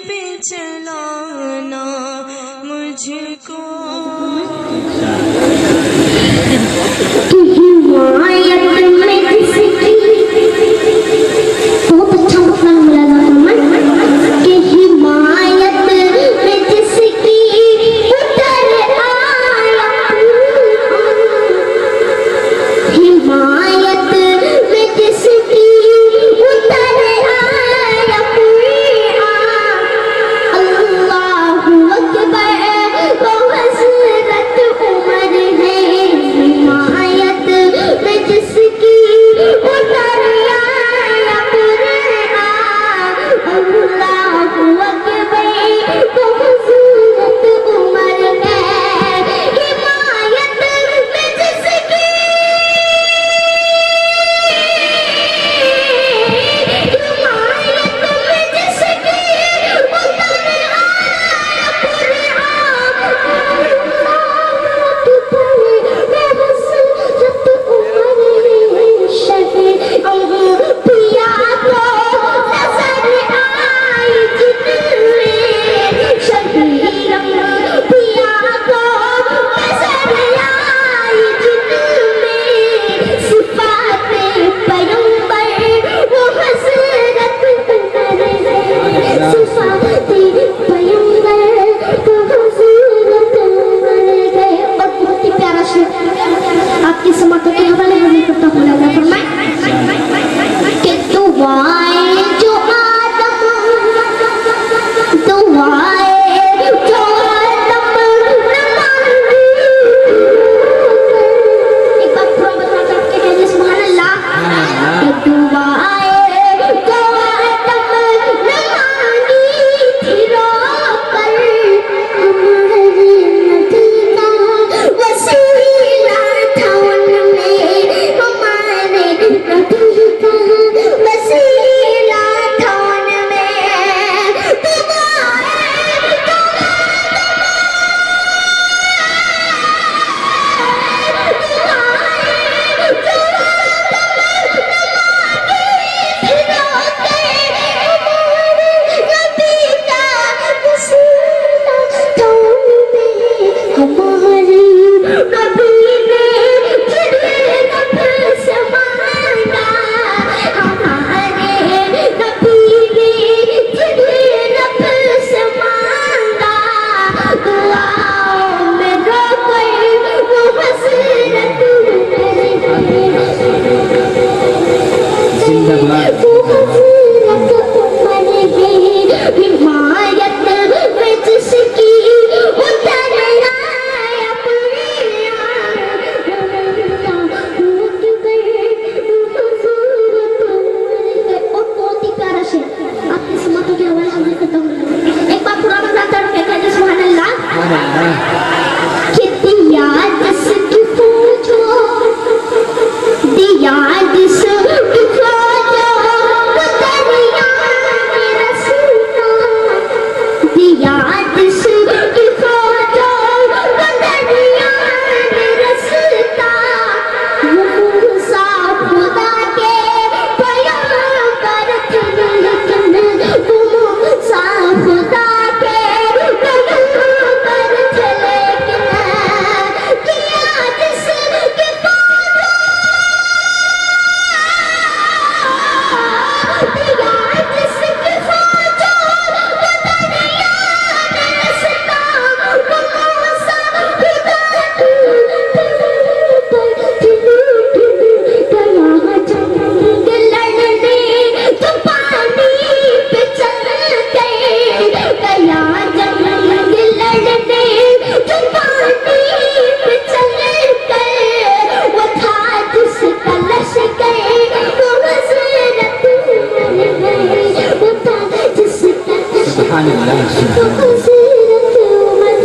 पे चलाना मुझको।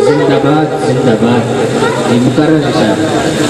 जिंदाबाद जिंदाबाद मुकर्रर निशान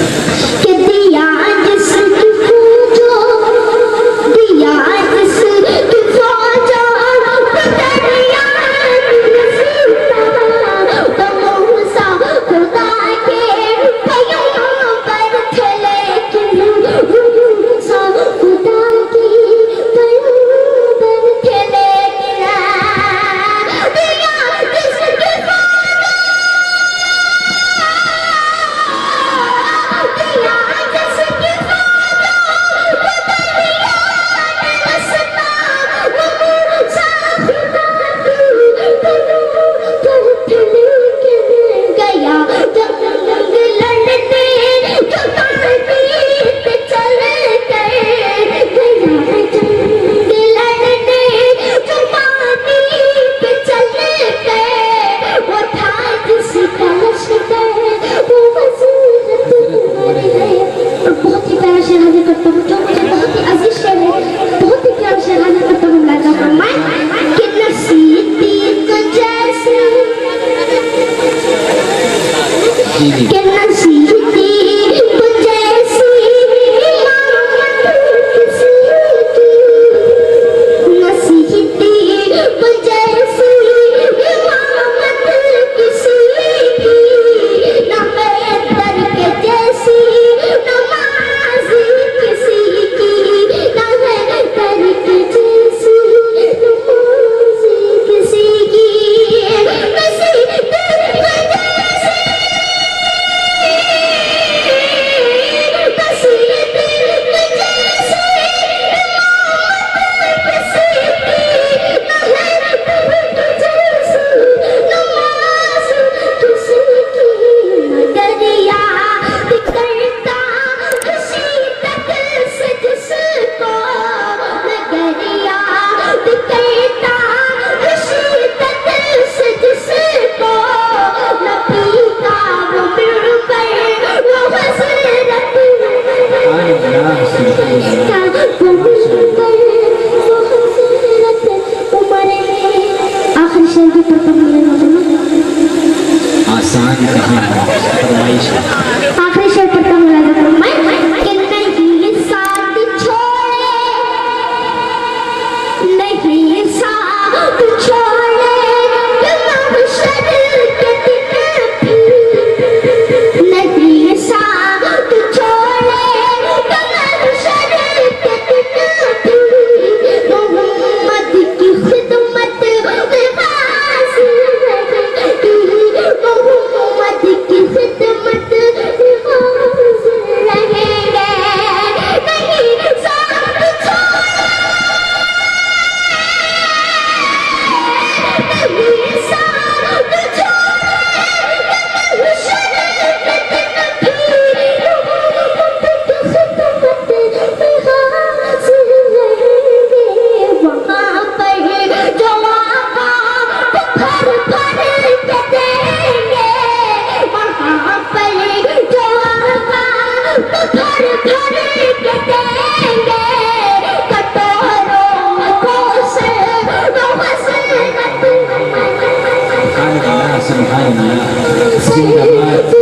जी के नसीहती जैसी इमामत किसी की, नसीहती जैसी इमामत किसी की, न बेहतर के जैसी नमाज किसी की, न बेहतर के जैसी नमाज किसी की, नसीहत आखिरी शेर की आसान कहानी फरमाइश है। आखिरी शेर पढ़ता हूँ मुलाज़ा फरमाए कि नहीं साथ छोड़े, नहीं साथ छोड़े महशर के दिन भी, नहीं साथ छोड़े महशर के दिन भी, मोहम्मद की खिदमत में हाज़िर रहेगी, मोहम्मद की खिदमत में हाज़िर रहेंगे, नहीं साथ छोड़े, नहीं साथ छोड़े महशर के दिन भी, मोहम्मद की खिदमत में हाज़िर रहेंगे, वहाँ पर जो आका भर भर के देंगे, वहाँ पर जो आका भर भर के देंगे, कटोरों में कौशल हसरत सुभान अल्लाह, सुभान अल्लाह, जिंदाबाद